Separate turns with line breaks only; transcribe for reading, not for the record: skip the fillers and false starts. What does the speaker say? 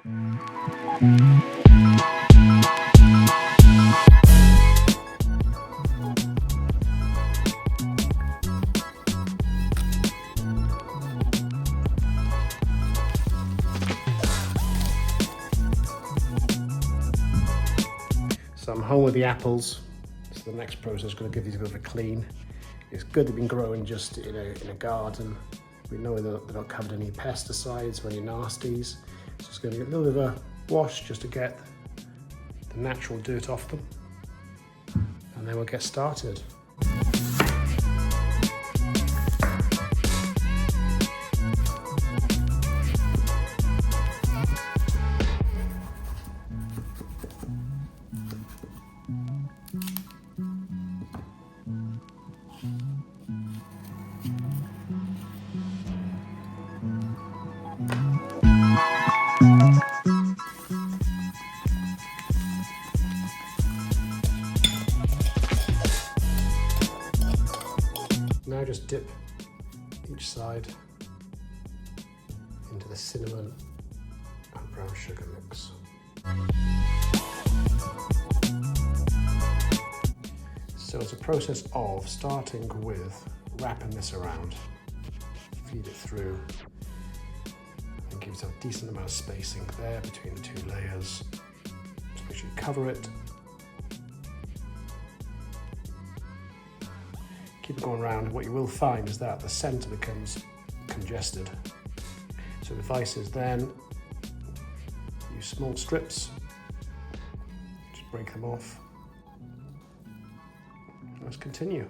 So I'm home with the apples. So the next process is going to give these a bit of a clean. It's good they've been growing just in a garden. We know they're not covered in any pesticides or any nasties. So it's going to get a little bit of a wash just to get the natural dirt off them. And then we'll get started. Now just dip each side into the cinnamon and brown sugar mix. So it's a process of starting with wrapping this around, feed it through, and give yourself a decent amount of spacing there between the two layers. Just make sure you cover it. Keep it going around. What you will find is that the centre becomes congested. So the advice is then use small strips, just break them off. Let's continue.